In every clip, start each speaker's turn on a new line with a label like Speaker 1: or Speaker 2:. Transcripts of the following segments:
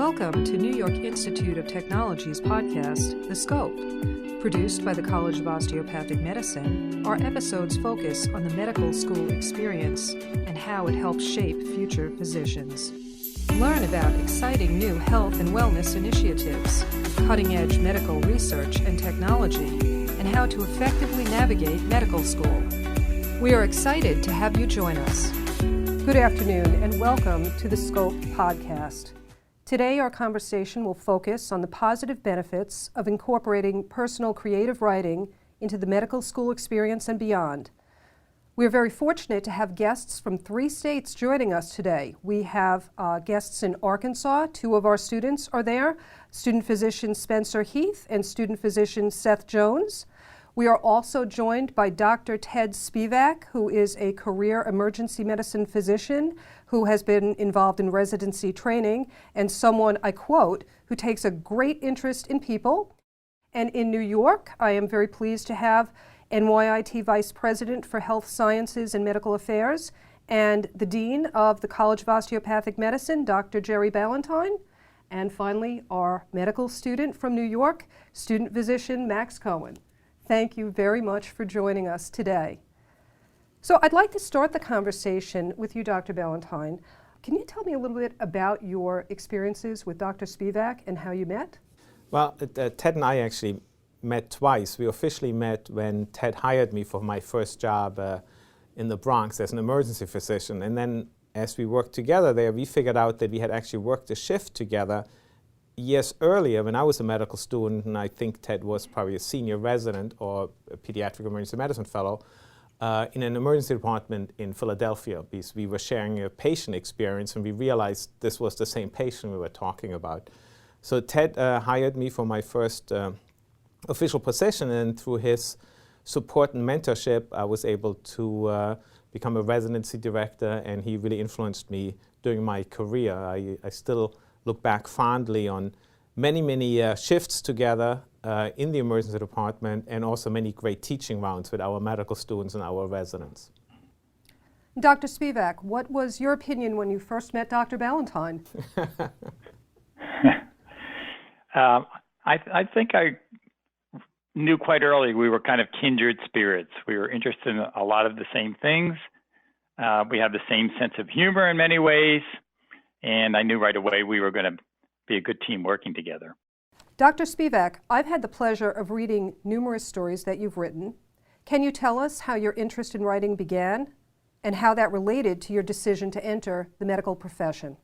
Speaker 1: Welcome to New York Institute of Technology's podcast, The Scope. Produced by the College of Osteopathic Medicine, our episodes focus on the medical school experience and how it helps shape future physicians. Learn about exciting new health and wellness initiatives, cutting-edge medical research and technology, and how to effectively navigate medical school. We are excited to have you join us. Good afternoon and welcome to the Scope podcast. Today our conversation will focus on the positive benefits of incorporating personal creative writing into the medical school experience and beyond. We are very fortunate to have guests from 3 states joining us today. We have guests in Arkansas. 2 of our students are there, student physician Spencer Heath and student physician Seth Jones. We are also joined by Dr. Ted Spivak, who is a career emergency medicine physician who has been involved in residency training and someone, I quote, who takes a great interest in people. And in New York, I am very pleased to have NYIT Vice President for Health Sciences and Medical Affairs and the Dean of the College of Osteopathic Medicine, Dr. Jerry Ballantyne. And finally, our medical student from New York, student physician Max Cohen. Thank you very much for joining us today. So I'd like to start the conversation with you, Dr. Ballantyne. Can you tell me a little bit about your experiences with Dr. Spivak and how you met?
Speaker 2: Well, Ted and I actually met twice. We officially met when Ted hired me for my first job in the Bronx as an emergency physician. And then as we worked together there, we figured out that we had actually worked a shift together years earlier when I was a medical student, and I think Ted was probably a senior resident or a pediatric emergency medicine fellow in an emergency department in Philadelphia, because we were sharing a patient experience and we realized this was the same patient we were talking about. So Ted hired me for my first official position, and through his support and mentorship, I was able to become a residency director, and he really influenced me during my career. I still look back fondly on many shifts together in the emergency department, and also many great teaching rounds with our medical students and our residents.
Speaker 1: Dr. Spivak, what was your opinion when you first met Dr. Ballantyne?
Speaker 3: I think I knew quite early we were kind of kindred spirits. We were interested in a lot of the same things. We have the same sense of humor in many ways. And I knew right away we were going to be a good team working together.
Speaker 1: Dr. Spivak, I've had the pleasure of reading numerous stories that you've written. Can you tell us how your interest in writing began and how that related to your decision to enter the medical profession?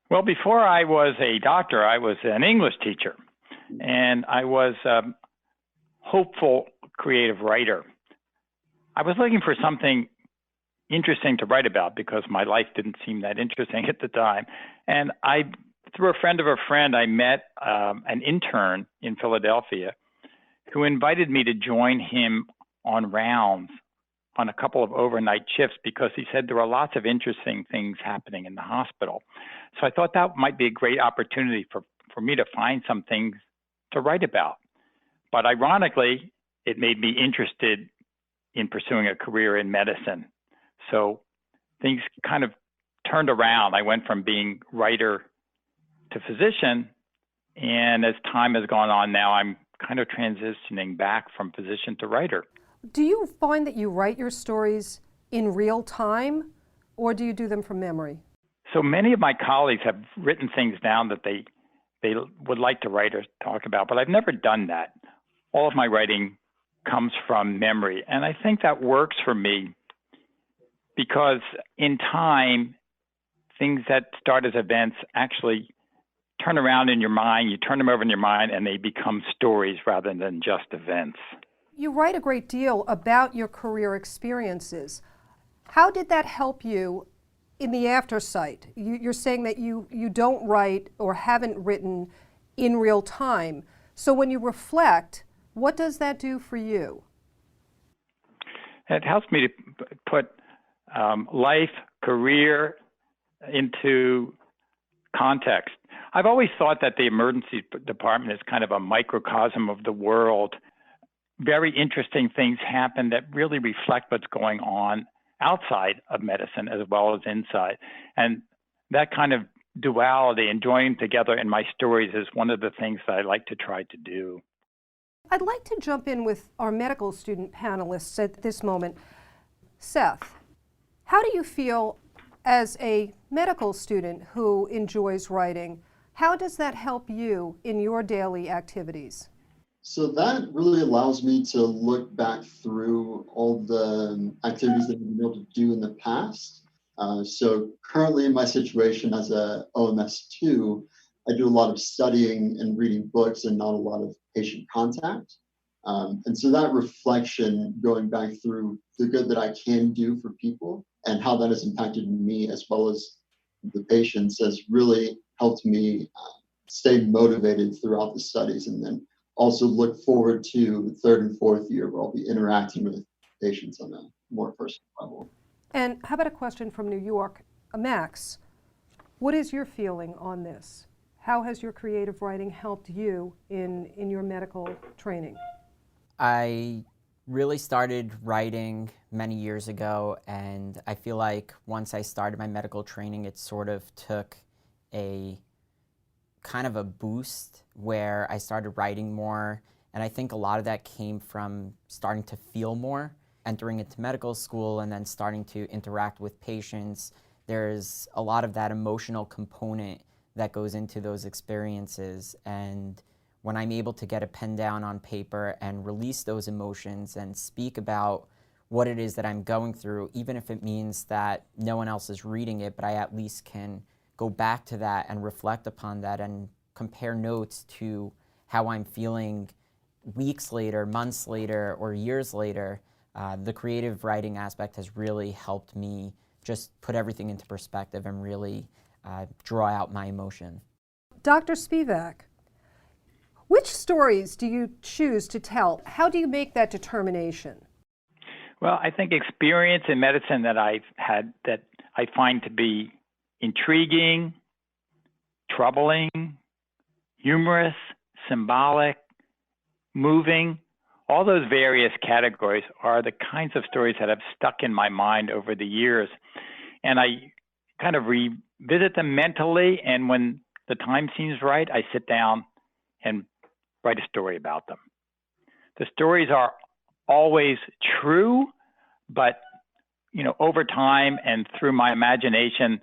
Speaker 3: Well, before I was a doctor, I was an English teacher, and I was a hopeful creative writer. I was looking for something interesting to write about because my life didn't seem that interesting at the time. And through a friend of a friend, I met an intern in Philadelphia who invited me to join him on rounds on a couple of overnight shifts because he said there were lots of interesting things happening in the hospital. So I thought that might be a great opportunity for me to find some things to write about. But ironically, it made me interested in pursuing a career in medicine. So things kind of turned around. I went from being writer to physician, and as time has gone on now, I'm kind of transitioning back from physician to writer.
Speaker 1: Do you find that you write your stories in real time, or do you do them from memory?
Speaker 3: So many of my colleagues have written things down that they would like to write or talk about, but I've never done that. All of my writing comes from memory, and I think that works for me because in time, things that start as events actually turn around in your mind, you turn them over in your mind, and they become stories rather than just events.
Speaker 1: You write a great deal about your career experiences. How did that help you in the aftersight? You're saying that you don't write or haven't written in real time. So when you reflect, what does that do for you?
Speaker 3: It helps me to put life, career into context. I've always thought that the emergency department is kind of a microcosm of the world. Very interesting things happen that really reflect what's going on outside of medicine as well as inside. And that kind of duality and joining together in my stories is one of the things that I like to try to do.
Speaker 1: I'd like to jump in with our medical student panelists at this moment. Seth, how do you feel as a medical student who enjoys writing? How does that help you in your daily activities?
Speaker 4: So that really allows me to look back through all the activities that I've been able to do in the past. So currently in my situation as a OMS2, I do a lot of studying and reading books and not a lot of patient contact. And so that reflection, going back through the good that I can do for people and how that has impacted me as well as the patients, has really helped me stay motivated throughout the studies, and then also look forward to the third and fourth year where I'll be interacting with patients on a more personal level.
Speaker 1: And how about a question from New York? Max, what is your feeling on this? How has your creative writing helped you in your medical training?
Speaker 5: I really started writing many years ago, and I feel like once I started my medical training, it sort of took a kind of a boost where I started writing more, and I think a lot of that came from starting to feel more, entering into medical school and then starting to interact with patients. There's a lot of that emotional component that goes into those experiences, and when I'm able to get a pen down on paper and release those emotions and speak about what it is that I'm going through, even if it means that no one else is reading it, but I at least can go back to that and reflect upon that and compare notes to how I'm feeling weeks later, months later, or years later. The creative writing aspect has really helped me just put everything into perspective and really draw out my emotion.
Speaker 1: Dr. Spivak, which stories do you choose to tell? How do you make that determination?
Speaker 3: Well, I think experience in medicine that I've had that I find to be intriguing, troubling, humorous, symbolic, moving, all those various categories are the kinds of stories that have stuck in my mind over the years. And I kind of revisit them mentally, and when the time seems right, I sit down and write a story about them. The stories are always true, but over time and through my imagination,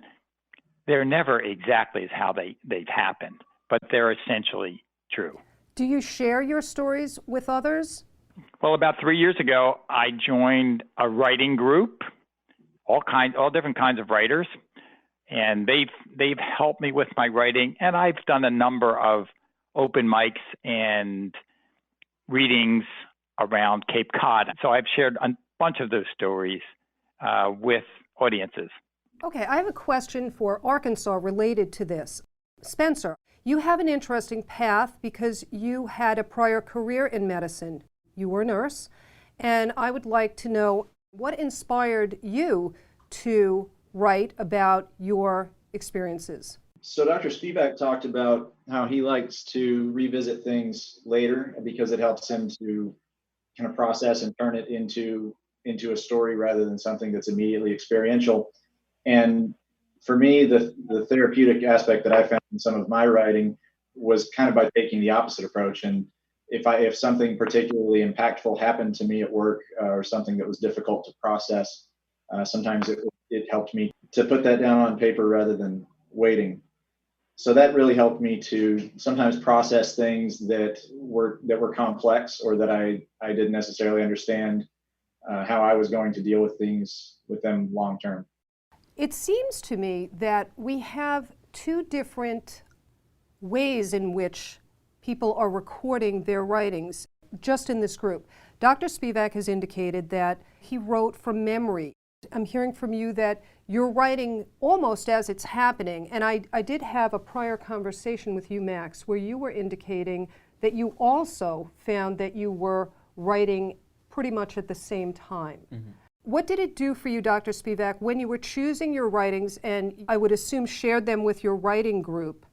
Speaker 3: they're never exactly as how they've happened, but they're essentially true.
Speaker 1: Do you share your stories with others?
Speaker 3: Well, about 3 years ago, I joined a writing group, all different kinds of writers, and they've helped me with my writing, and I've done a number of open mics and readings around Cape Cod. So I've shared a bunch of those stories with audiences.
Speaker 1: Okay, I have a question for Arkansas related to this. Spencer, you have an interesting path because you had a prior career in medicine. You were a nurse, and I would like to know what inspired you to write about your experiences.
Speaker 6: So Dr. Spivak talked about how he likes to revisit things later because it helps him to kind of process and turn it into a story rather than something that's immediately experiential. And for me, the therapeutic aspect that I found in some of my writing was kind of by taking the opposite approach. And if something particularly impactful happened to me at work or something that was difficult to process, sometimes it helped me to put that down on paper rather than waiting. So that really helped me to sometimes process things that were complex or that I didn't necessarily understand how I was going to deal with things with them long term.
Speaker 1: It seems to me that we have two different ways in which people are recording their writings just in this group. Dr. Spivak has indicated that he wrote from memory. I'm hearing from you that you're writing almost as it's happening, and I did have a prior conversation with you, Max, where you were indicating that you also found that you were writing pretty much at the same time. Mm-hmm. What did it do for you, Dr. Spivak, when you were choosing your writings and I would assume shared them with your writing group?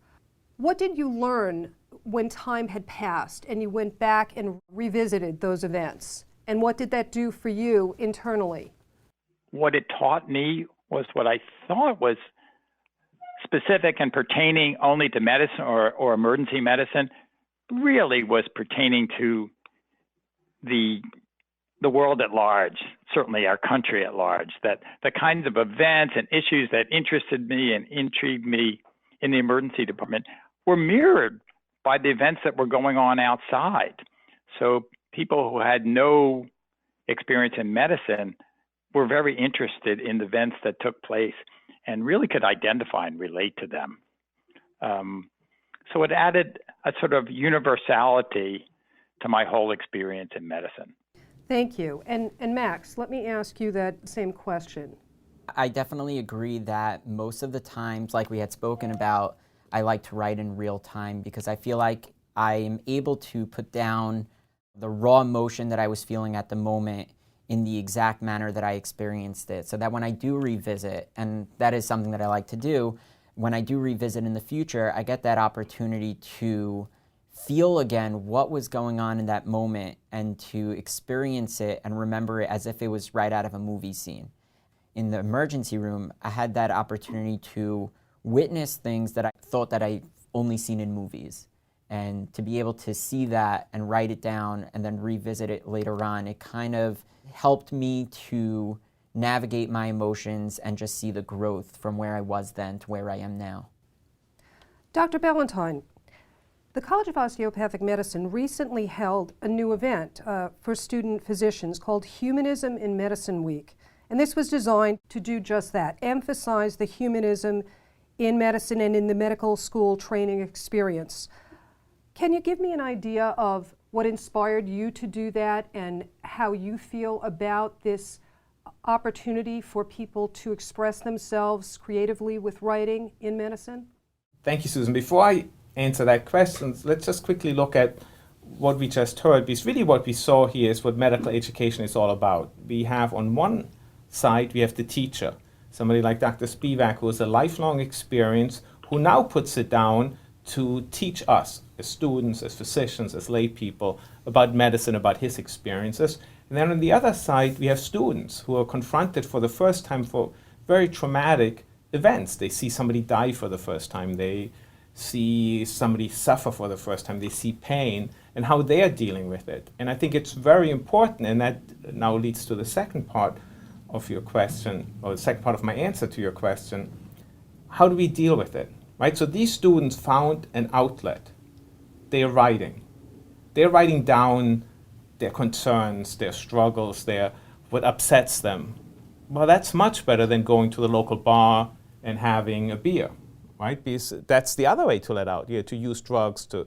Speaker 1: What did you learn when time had passed and you went back and revisited those events? And what did that do for you internally?
Speaker 3: What it taught me was what I thought was specific and pertaining only to medicine or emergency medicine really was pertaining to the world at large, certainly our country at large, that the kinds of events and issues that interested me and intrigued me in the emergency department were mirrored by the events that were going on outside. So people who had no experience in medicine were very interested in the events that took place and really could identify and relate to them. So it added a sort of universality to my whole experience in medicine.
Speaker 1: Thank you. And Max, let me ask you that same question.
Speaker 5: I definitely agree that most of the times, like we had spoken about, I like to write in real time because I feel like I am able to put down the raw emotion that I was feeling at the moment in the exact manner that I experienced it, so that when I do revisit, and that is something that I like to do, when I do revisit in the future, I get that opportunity to feel again what was going on in that moment and to experience it and remember it as if it was right out of a movie scene. In the emergency room, I had that opportunity to witness things that I thought that I only seen in movies. And to be able to see that and write it down and then revisit it later on, it kind of helped me to navigate my emotions and just see the growth from where I was then to where I am now.
Speaker 1: Dr. Ballantyne, the College of Osteopathic Medicine recently held a new event for student physicians called Humanism in Medicine Week. And this was designed to do just that, emphasize the humanism in medicine and in the medical school training experience. Can you give me an idea of what inspired you to do that and how you feel about this opportunity for people to express themselves creatively with writing in medicine?
Speaker 2: Thank you, Susan. Before I answer that question, let's just quickly look at what we just heard, because really what we saw here is what medical education is all about. We have on one side, we have the teacher, somebody like Dr. Spivak, who has a lifelong experience, who now puts it down to teach us as students, as physicians, as lay people about medicine, about his experiences. And then on the other side, we have students who are confronted for the first time for very traumatic events. They see somebody die for the first time. They see somebody suffer for the first time. They see pain and how they are dealing with it. And I think it's very important, and that now leads to the second part of your question, or the second part of my answer to your question. How do we deal with it? Right? So these students found an outlet. They are writing. They're writing down their concerns, their struggles, what upsets them. Well, that's much better than going to the local bar and having a beer, right? Because that's the other way to let out, to use drugs, to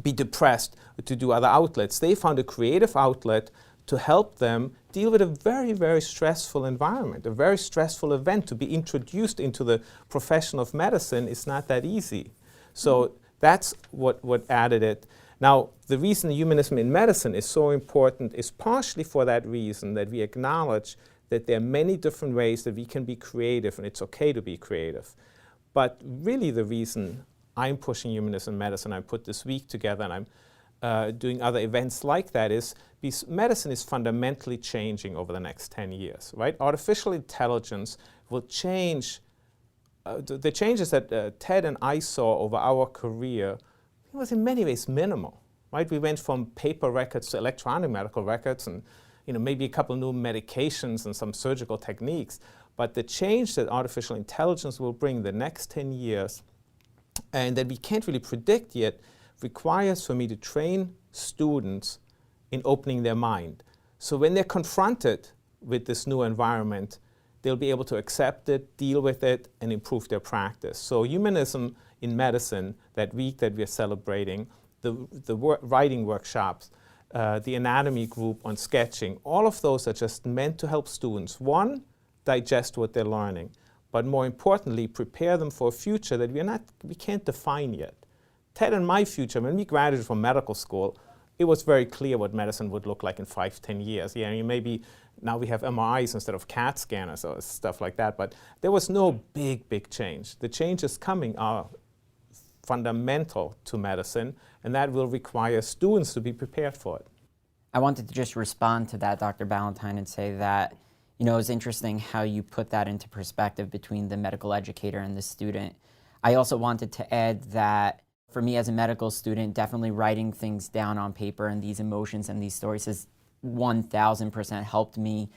Speaker 2: be depressed, to do other outlets. They found a creative outlet to help them deal with a very, very stressful environment, a very stressful event. To be introduced into the profession of medicine is not that easy. So that's what added it. Now, the reason humanism in medicine is so important is partially for that reason, that we acknowledge that there are many different ways that we can be creative, and it's okay to be creative. But really the reason I'm pushing humanism in medicine, I put this week together, and I'm doing other events like that, is because medicine is fundamentally changing over the next 10 years, right? Artificial intelligence will change. The changes that Ted and I saw over our career, it was in many ways minimal, right? We went from paper records to electronic medical records, and maybe a couple new medications and some surgical techniques. But the change that artificial intelligence will bring the next 10 years, and that we can't really predict yet, requires for me to train students in opening their mind. So when they're confronted with this new environment, they'll be able to accept it, deal with it, and improve their practice. So humanism in medicine, that week that we're celebrating, the writing workshops, the anatomy group on sketching, all of those are just meant to help students, one, digest what they're learning, but more importantly, prepare them for a future that we can't define yet. Ted and my future, when we graduated from medical school, it was very clear what medicine would look like in 5-10 years. Maybe now we have MRIs instead of CAT scanners or stuff like that, but there was no big change. The changes coming are fundamental to medicine, and that will require students to be prepared for it.
Speaker 5: I wanted to just respond to that, Dr. Ballantyne, and say that You know, it was interesting how you put that into perspective between the medical educator and the student. I also wanted to add that for me as a medical student, definitely writing things down on paper and these emotions and these stories has 1000% helped me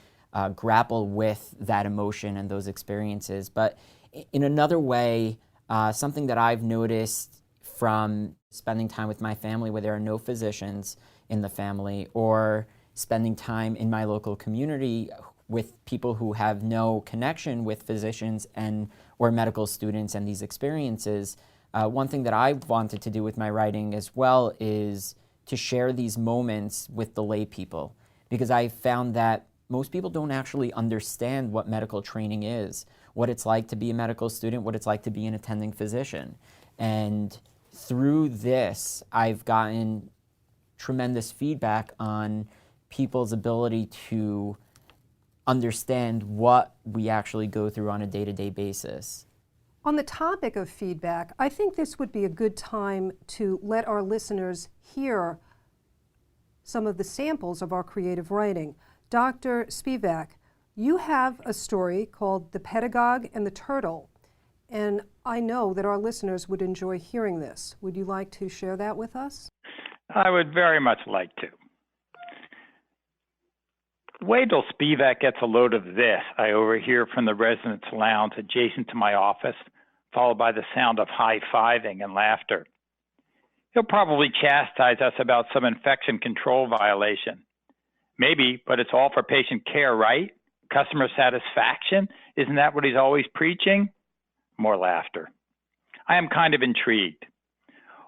Speaker 5: grapple with that emotion and those experiences. But in another way, something that I've noticed from spending time with my family where there are no physicians in the family, or spending time in my local community with people who have no connection with physicians and or medical students and these experiences, one thing that I wanted to do with my writing as well is to share these moments with the lay people, because I found that most people don't actually understand what medical training is, what it's like to be a medical student, what it's like to be an attending physician. And through this, I've gotten tremendous feedback on people's ability to understand what we actually go through on a day-to-day basis.
Speaker 1: On the topic of feedback, I think this would be a good time to let our listeners hear some of the samples of our creative writing. Dr. Spivak, you have a story called The Pedagogue and the Turtle, and I know that our listeners would enjoy hearing this. Would you like to share that with us?
Speaker 3: I would very much like to. Wait till Spivak gets a load of this, I overhear from the residence lounge adjacent to my office, followed by the sound of high-fiving and laughter. He'll probably chastise us about some infection control violation. Maybe, but it's all for patient care, right? Customer satisfaction? Isn't that what he's always preaching? More laughter. I am kind of intrigued.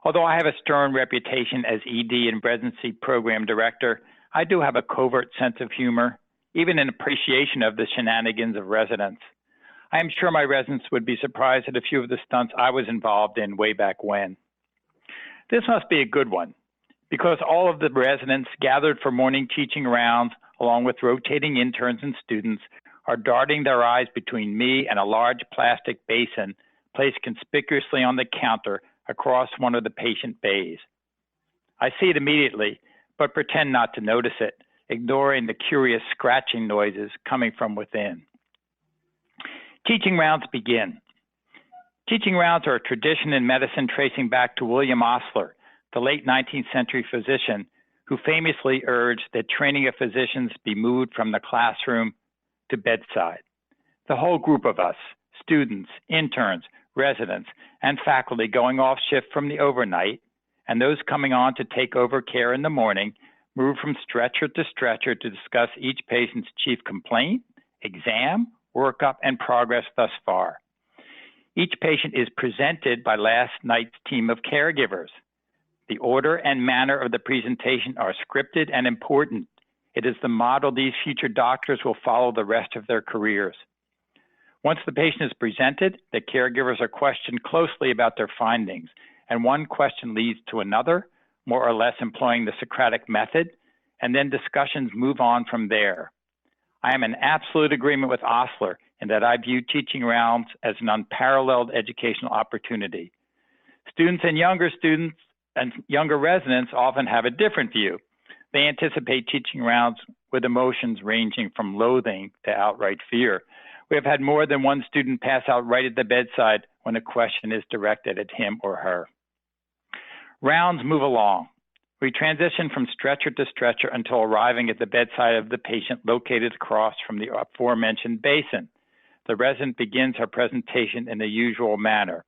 Speaker 3: Although I have a stern reputation as ED and residency program director, I do have a covert sense of humor, even an appreciation of the shenanigans of residents. I am sure my residents would be surprised at a few of the stunts I was involved in way back when. This must be a good one, because all of the residents gathered for morning teaching rounds, along with rotating interns and students, are darting their eyes between me and a large plastic basin placed conspicuously on the counter across one of the patient bays. I see it immediately, but pretend not to notice it, ignoring the curious scratching noises coming from within. Teaching rounds begin. Teaching rounds are a tradition in medicine tracing back to William Osler, the late 19th century physician who famously urged that training of physicians be moved from the classroom to bedside. The whole group of us, students, interns, residents, and faculty going off shift from the overnight, and those coming on to take over care in the morning, move from stretcher to stretcher to discuss each patient's chief complaint, exam, workup, and progress thus far. Each patient is presented by last night's team of caregivers. The order and manner of the presentation are scripted and important. It is the model these future doctors will follow the rest of their careers. Once the patient is presented, the caregivers are questioned closely about their findings, and one question leads to another, more or less employing the Socratic method, and then discussions move on from there. I am in absolute agreement with Osler in that I view teaching rounds as an unparalleled educational opportunity. Students and younger residents often have a different view. They anticipate teaching rounds with emotions ranging from loathing to outright fear. We have had more than one student pass out right at the bedside when a question is directed at him or her. Rounds move along. We transition from stretcher to stretcher until arriving at the bedside of the patient located across from the aforementioned basin. The resident begins her presentation in the usual manner.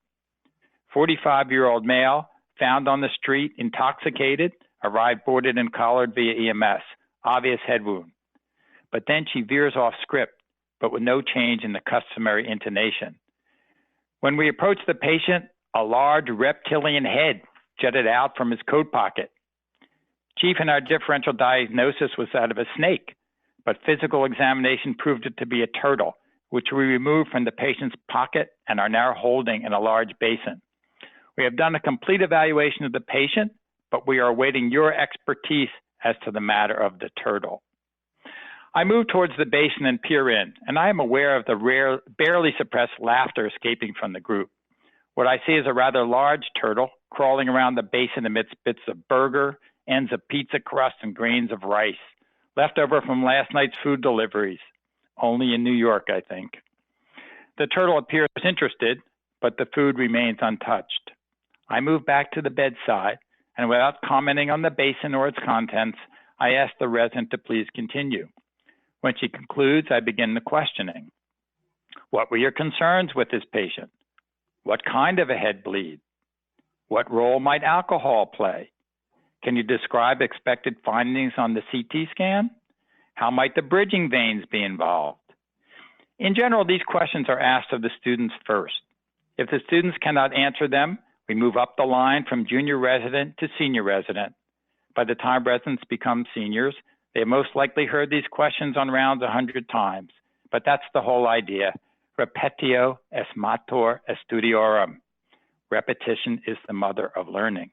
Speaker 3: 45-year-old male, found on the street, intoxicated, arrived boarded and collared via EMS, obvious head wound. But then she veers off script, but with no change in the customary intonation. When we approached the patient, a large reptilian head jutted out from his coat pocket. Chief in our differential diagnosis was that of a snake, but physical examination proved it to be a turtle, which we removed from the patient's pocket and are now holding in a large basin. We have done a complete evaluation of the patient, but we are awaiting your expertise as to the matter of the turtle. I move towards the basin and peer in, and I am aware of the barely suppressed laughter escaping from the group. What I see is a rather large turtle crawling around the basin amidst bits of burger, ends of pizza crust, and grains of rice, left over from last night's food deliveries. only in New York, I think. The turtle appears interested, but the food remains untouched. I move back to the bedside, and without commenting on the basin or its contents, I ask the resident to please continue. When she concludes, I begin the questioning. What were your concerns with this patient? What kind of a head bleed? What role might alcohol play? Can you describe expected findings on the CT scan? How might the bridging veins be involved? In general, these questions are asked of the students first. If the students cannot answer them, we move up the line from junior resident to senior resident. By the time residents become seniors, they have most likely heard these questions on rounds 100 times, but that's the whole idea. Repetitio est mater studiorum. Repetition is the mother of learning.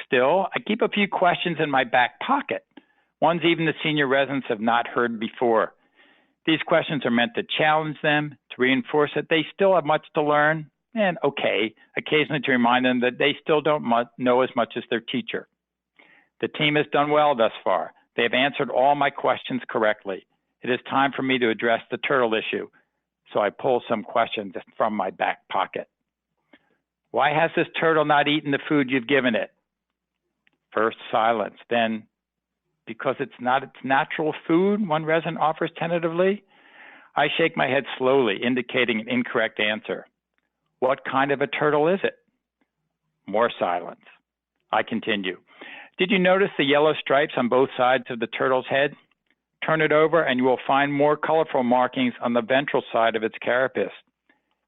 Speaker 3: Still, I keep a few questions in my back pocket, ones even the senior residents have not heard before. These questions are meant to challenge them, to reinforce that they still have much to learn, and occasionally to remind them that they still don't know as much as their teacher. The team has done well thus far. They have answered all my questions correctly. It is time for me to address the turtle issue, so I pull some questions from my back pocket. Why has this turtle not eaten the food you've given it? First, silence. Then, because it's not its natural food, one resident offers tentatively. I shake my head slowly, indicating an incorrect answer. What kind of a turtle is it? More silence. I continue. Did you notice the yellow stripes on both sides of the turtle's head? Turn it over and you will find more colorful markings on the ventral side of its carapace.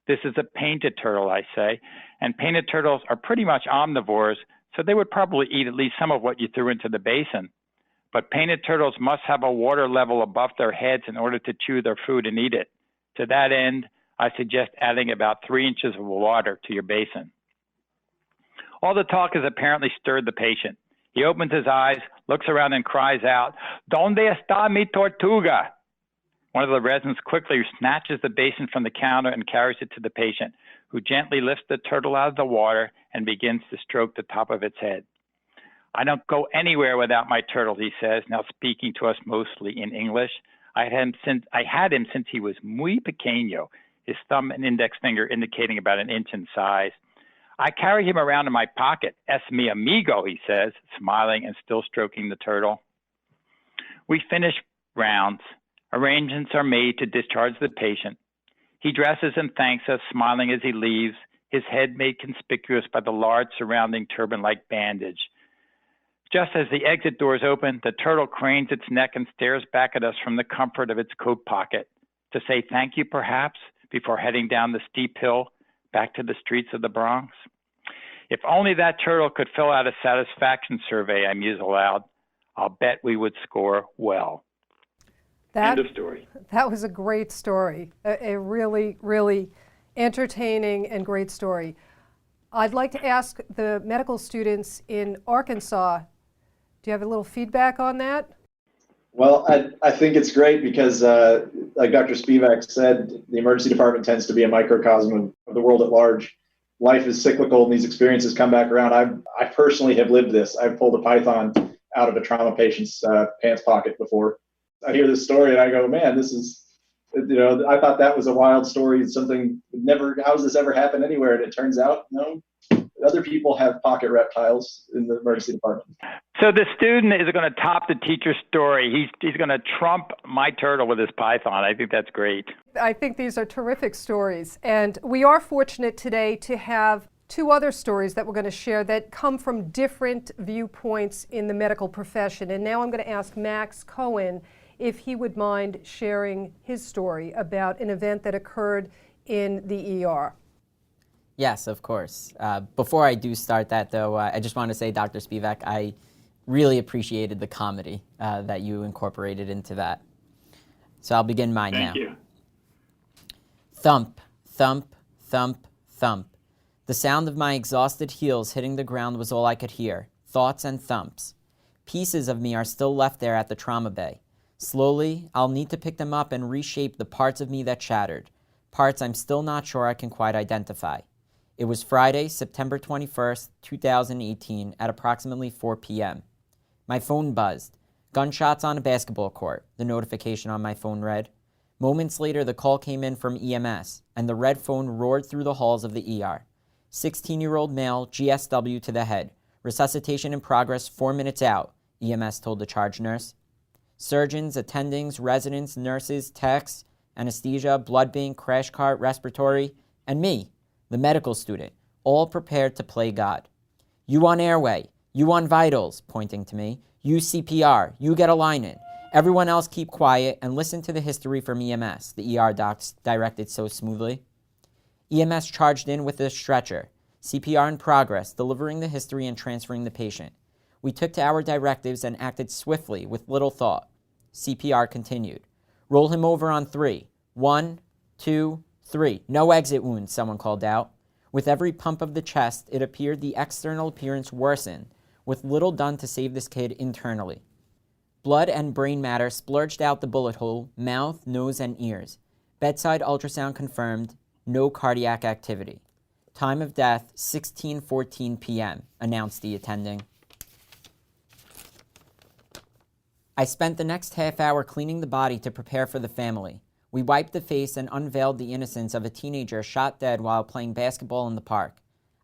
Speaker 3: This is a painted turtle, I say, and painted turtles are pretty much omnivores, so they would probably eat at least some of what you threw into the basin. But painted turtles must have a water level above their heads in order to chew their food and eat it. To that end, I suggest adding about 3 inches of water to your basin. All the talk has apparently stirred the patient. He opens his eyes, looks around and cries out, "Donde está mi tortuga?" One of the residents quickly snatches the basin from the counter and carries it to the patient, who gently lifts the turtle out of the water and begins to stroke the top of its head. "I don't go anywhere without my turtle," he says, now speaking to us mostly in English. I had him since he was muy pequeño, his thumb and index finger indicating about an inch in size. "I carry him around in my pocket. Es mi amigo," he says, smiling and still stroking the turtle. We finish rounds. Arrangements are made to discharge the patient. He dresses and thanks us, smiling as he leaves, his head made conspicuous by the large surrounding turban-like bandage. Just as the exit doors open, the turtle cranes its neck and stares back at us from the comfort of its coat pocket, to say thank you, perhaps, before heading down the steep hill back to the streets of the Bronx. If only that turtle could fill out a satisfaction survey, I muse aloud, I'll bet we would score well. End of story.
Speaker 1: That was a great story, a really, really entertaining and great story. I'd like to ask the medical students in Arkansas, do you have a little feedback on that?
Speaker 6: Well, I think it's great because, like Dr. Spivak said, the emergency department tends to be a microcosm of the world at large. Life is cyclical and these experiences come back around. I personally have lived this. I've pulled a python out of a trauma patient's pants pocket before. I hear this story and I go, man, this is, I thought that was a wild story. Something how does this ever happen anywhere? And it turns out, no, other people have pocket reptiles in the emergency department.
Speaker 3: So the student is going to top the teacher's story. He's going to trump my turtle with his python. I think that's great.
Speaker 1: I think these are terrific stories. And we are fortunate today to have 2 other stories that we're going to share that come from different viewpoints in the medical profession. And now I'm going to ask Max Cohen if he would mind sharing his story about an event that occurred in the ER.
Speaker 5: Yes, of course. Before I do start that, though, I just want to say, Dr. Spivak, I really appreciated the comedy that you incorporated into that. So I'll begin mine now.
Speaker 3: Thank you.
Speaker 5: Thump, thump, thump, thump. The sound of my exhausted heels hitting the ground was all I could hear. Thoughts and thumps. Pieces of me are still left there at the trauma bay. Slowly, I'll need to pick them up and reshape the parts of me that shattered. Parts I'm still not sure I can quite identify. It was Friday, September 21st, 2018, at approximately 4 p.m. My phone buzzed. Gunshots on a basketball court, the notification on my phone read. Moments later, the call came in from EMS, and the red phone roared through the halls of the ER. 16-year-old male, GSW to the head. Resuscitation in progress 4 minutes out, EMS told the charge nurse. Surgeons, attendings, residents, nurses, techs, anesthesia, blood bank, crash cart, respiratory, and me, the medical student, all prepared to play God. You on airway, you on vitals, pointing to me, you CPR, you get a line in. Everyone else keep quiet and listen to the history from EMS, the ER docs directed so smoothly. EMS charged in with a stretcher, CPR in progress, delivering the history and transferring the patient. We took to our directives and acted swiftly with little thought. CPR continued. Roll him over on 3. 1, 2, 3. No exit wounds, someone called out. With every pump of the chest, it appeared the external appearance worsened, with little done to save this kid internally. Blood and brain matter splurged out the bullet hole, mouth, nose, and ears. Bedside ultrasound confirmed, no cardiac activity. Time of death, 16:14 p.m., announced the attending. I spent the next half hour cleaning the body to prepare for the family. We wiped the face and unveiled the innocence of a teenager shot dead while playing basketball in the park.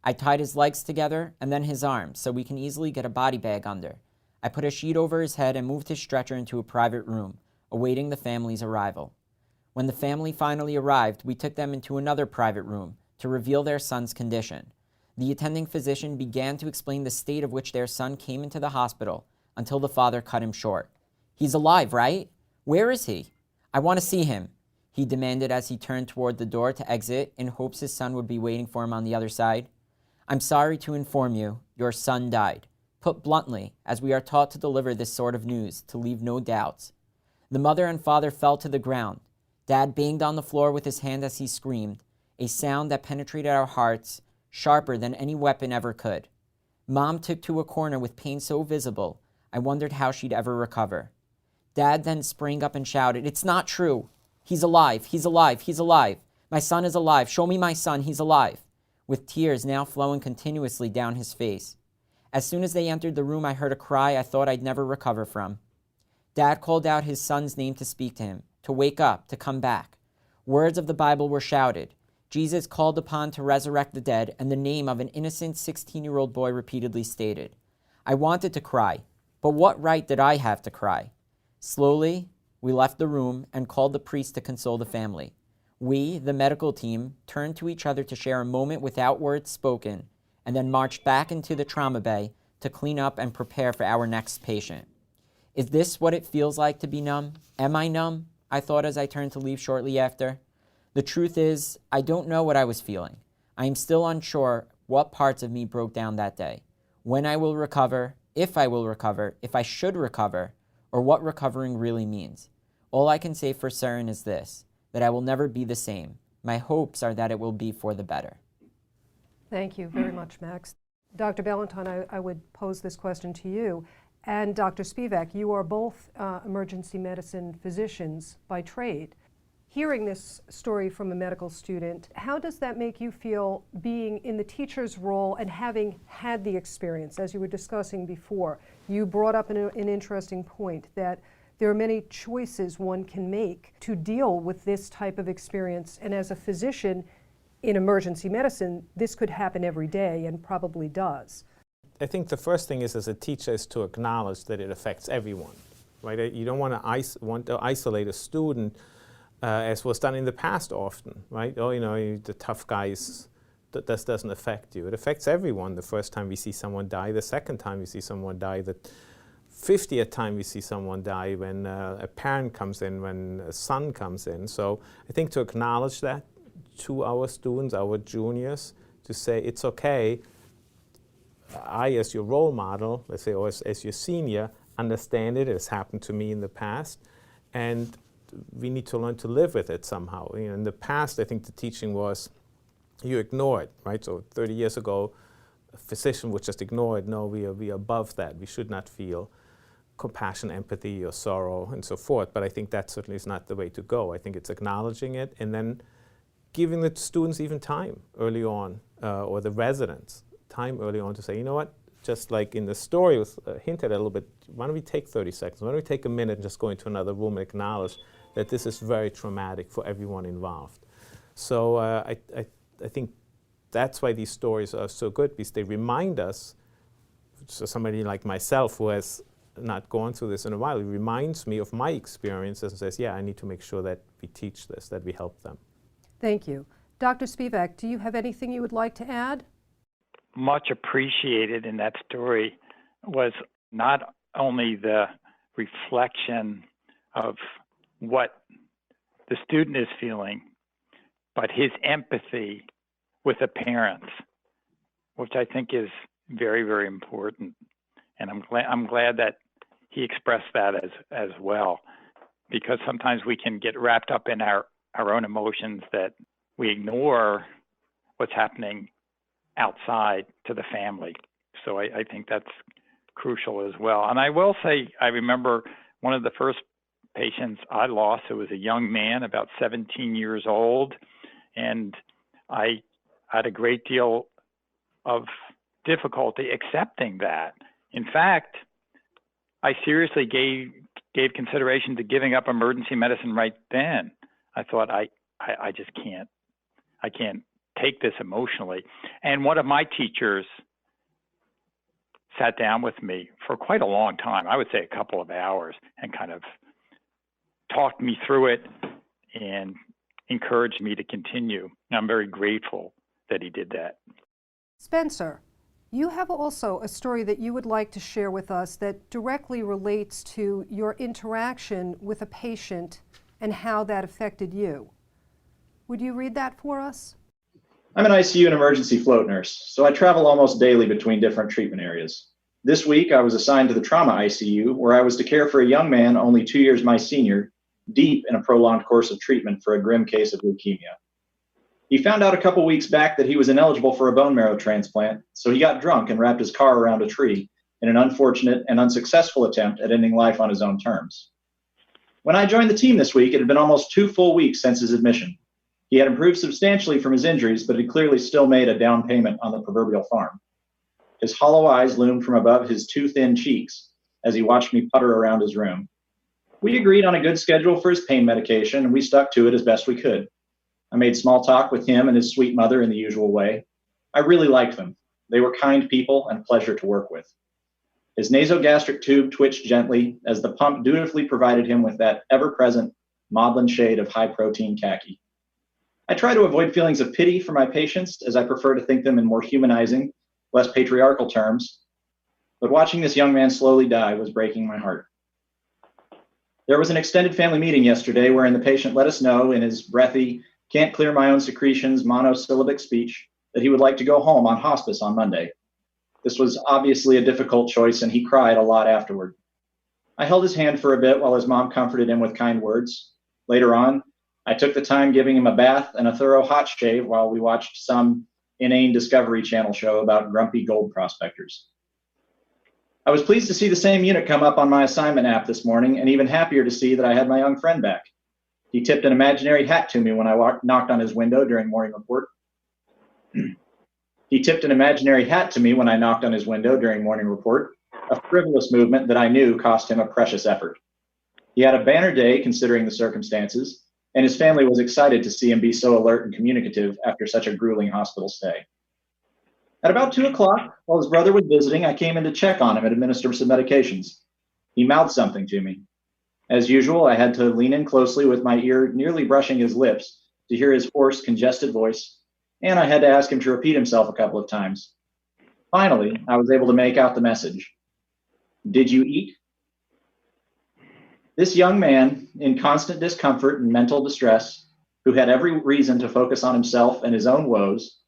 Speaker 5: I tied his legs together and then his arms so we can easily get a body bag under. I put a sheet over his head and moved his stretcher into a private room, awaiting the family's arrival. When the family finally arrived, we took them into another private room to reveal their son's condition. The attending physician began to explain the state of which their son came into the hospital until the father cut him short. He's alive, right? Where is he? I want to see him, he demanded as he turned toward the door to exit in hopes his son would be waiting for him on the other side. I'm sorry to inform you, your son died. Put bluntly, as we are taught to deliver this sort of news, to leave no doubts. The mother and father fell to the ground. Dad banged on the floor with his hand as he screamed, a sound that penetrated our hearts, sharper than any weapon ever could. Mom took to a corner with pain so visible, I wondered how she'd ever recover. Dad then sprang up and shouted, "It's not true. He's alive, he's alive, he's alive. My son is alive. Show me my son, he's alive," with tears now flowing continuously down his face. As soon as they entered the room, I heard a cry I thought I'd never recover from. Dad called out his son's name to speak to him, to wake up, to come back. Words of the Bible were shouted. Jesus called upon to resurrect the dead, and the name of an innocent 16-year-old boy repeatedly stated. I wanted to cry, but what right did I have to cry? Slowly, we left the room and called the priest to console the family. We, the medical team, turned to each other to share a moment without words spoken, and then marched back into the trauma bay to clean up and prepare for our next patient. Is this what it feels like to be numb? Am I numb? I thought as I turned to leave shortly after. The truth is, I don't know what I was feeling. I am still unsure what parts of me broke down that day, when I will recover, if I should recover, or what recovering really means. All I can say for certain is this, that I will never be the same. My hopes are that it will be for the better.
Speaker 1: Thank you very much, Max. Dr. Ballantyne, I would pose this question to you. And Dr. Spivak, you are both emergency medicine physicians by trade. Hearing this story from a medical student, how does that make you feel being in the teacher's role and having had the experience, as you were discussing before? You brought up an interesting point that there are many choices one can make to deal with this type of experience. And as a physician in emergency medicine, this could happen every day and probably does.
Speaker 2: I think the first thing is, as a teacher, is to acknowledge that it affects everyone, right? You don't want to isolate a student, as was done in the past often, right? Oh, the tough guys, that doesn't affect you. It affects everyone. The first time we see someone die, the second time we see someone die, the 50th time we see someone die, when a parent comes in, when a son comes in. So I think to acknowledge that to our students, our juniors, to say it's okay. I, as your role model, let's say, or as your senior, understand it. It has happened to me in the past, and we need to learn to live with it somehow. In the past, I think the teaching was you ignore it, right? So 30 years ago, a physician would just ignore it. No, we are above that. We should not feel compassion, empathy, or sorrow, and so forth. But I think that certainly is not the way to go. I think it's acknowledging it and then giving the students even time early on, or the residents time early on to say, you know what, just like in the story was hinted at a little bit, why don't we take 30 seconds? Why don't we take a minute and just go into another room and acknowledge that this is very traumatic for everyone involved. So I think that's why these stories are so good, because they remind us, so somebody like myself who has not gone through this in a while, it reminds me of my experiences and says, yeah, I need to make sure that we teach this, that we help them.
Speaker 1: Thank you. Dr. Spivak, do you have anything you would like to add?
Speaker 3: Much appreciated in that story was not only the reflection of what the student is feeling, but his empathy with the parents, which I think is very, very important. And I'm glad that he expressed that as well, because sometimes we can get wrapped up in our own emotions that we ignore what's happening outside to the family. So I think that's crucial as well. And I will say, I remember one of the first patients I lost, it was a young man, about 17 years old, and I had a great deal of difficulty accepting that. In fact, I seriously gave consideration to giving up emergency medicine right then. I thought, I just can't. I can't take this emotionally. And one of my teachers sat down with me for quite a long time, I would say a couple of hours, and kind of talked me through it and encouraged me to continue. And I'm very grateful that he did that.
Speaker 1: Spencer, you have also a story that you would like to share with us that directly relates to your interaction with a patient and how that affected you. Would you read that for us?
Speaker 6: I'm an ICU and emergency float nurse, so I travel almost daily between different treatment areas. This week, I was assigned to the trauma ICU, where I was to care for a young man only 2 years my senior, deep in a prolonged course of treatment for a grim case of leukemia. He found out a couple weeks back that he was ineligible for a bone marrow transplant, so he got drunk and wrapped his car around a tree in an unfortunate and unsuccessful attempt at ending life on his own terms. When I joined the team this week, it had been almost 2 full weeks since his admission. He had improved substantially from his injuries, but had clearly still made a down payment on the proverbial farm. His hollow eyes loomed from above his too thin cheeks as he watched me putter around his room. We agreed on a good schedule for his pain medication, and we stuck to it as best we could. I made small talk with him and his sweet mother in the usual way. I really liked them. They were kind people and a pleasure to work with. His nasogastric tube twitched gently as the pump dutifully provided him with that ever-present maudlin shade of high-protein khaki. I try to avoid feelings of pity for my patients, as I prefer to think them in more humanizing, less patriarchal terms, but watching this young man slowly die was breaking my heart. There was an extended family meeting yesterday wherein the patient let us know in his breathy, can't clear my own secretions monosyllabic speech that he would like to go home on hospice on Monday. This was obviously a difficult choice, and he cried a lot afterward. I held his hand for a bit while his mom comforted him with kind words. Later on, I took the time giving him a bath and a thorough hot shave while we watched some inane Discovery Channel show about grumpy gold prospectors. I was pleased to see the same unit come up on my assignment app this morning, and even happier to see that I had my young friend back. He tipped an imaginary hat to me when I knocked on his window during morning report. He tipped an imaginary hat to me when I knocked on his window during morning report, a frivolous movement that I knew cost him a precious effort. He had a banner day considering the circumstances, and his family was excited to see him be so alert and communicative after such a grueling hospital stay. At about 2 o'clock, while his brother was visiting, I came in to check on him and administer some medications. He mouthed something to me. As usual, I had to lean in closely with my ear nearly brushing his lips to hear his hoarse, congested voice, and I had to ask him to repeat himself a couple of times. Finally, I was able to make out the message. Did you eat? This young man, in constant discomfort and mental distress, who had every reason to focus on himself and his own woes,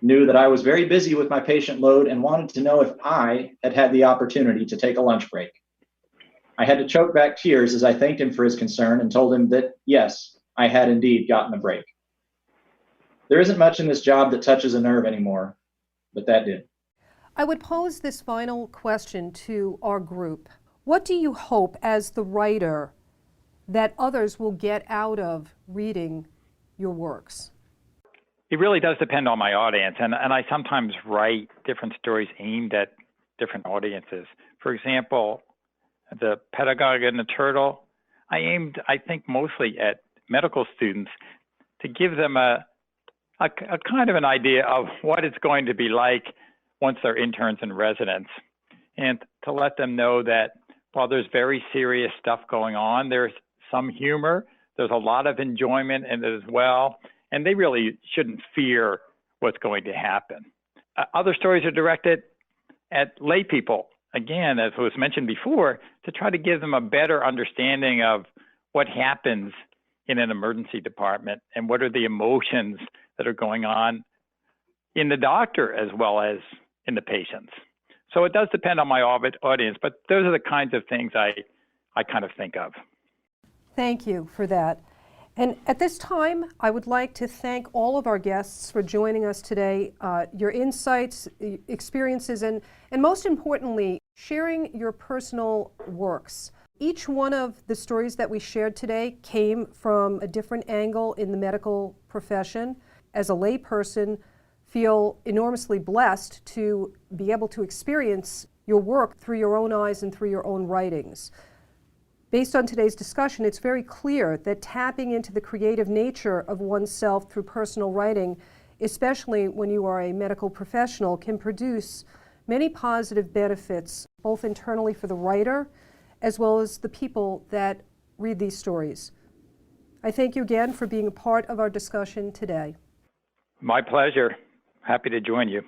Speaker 6: knew that I was very busy with my patient load and wanted to know if I had had the opportunity to take a lunch break. I had to choke back tears as I thanked him for his concern and told him that, yes, I had indeed gotten a break. There isn't much in this job that touches a nerve anymore, but that did.
Speaker 1: I would pose this final question to our group. What do you hope, as the writer, that others will get out of reading your works?
Speaker 3: It really does depend on my audience, and I sometimes write different stories aimed at different audiences. For example, The Pedagogue and the Turtle, I aimed, I think, mostly at medical students to give them a kind of an idea of what it's going to be like once they're interns and residents, and to let them know that while there's very serious stuff going on, there's some humor, there's a lot of enjoyment in it as well, and they really shouldn't fear what's going to happen. Other stories are directed at lay people, again, as was mentioned before, to try to give them a better understanding of what happens in an emergency department and what are the emotions that are going on in the doctor as well as in the patients. So it does depend on my audience, but those are the kinds of things I kind of think of.
Speaker 1: Thank you for that. And at this time, I would like to thank all of our guests for joining us today, your insights, experiences, and most importantly, sharing your personal works. Each one of the stories that we shared today came from a different angle in the medical profession. As a layperson, feel enormously blessed to be able to experience your work through your own eyes and through your own writings. Based on today's discussion, it's very clear that tapping into the creative nature of oneself through personal writing, especially when you are a medical professional, can produce many positive benefits, both internally for the writer as well as the people that read these stories. I thank you again for being a part of our discussion today.
Speaker 3: My pleasure. Happy to join you.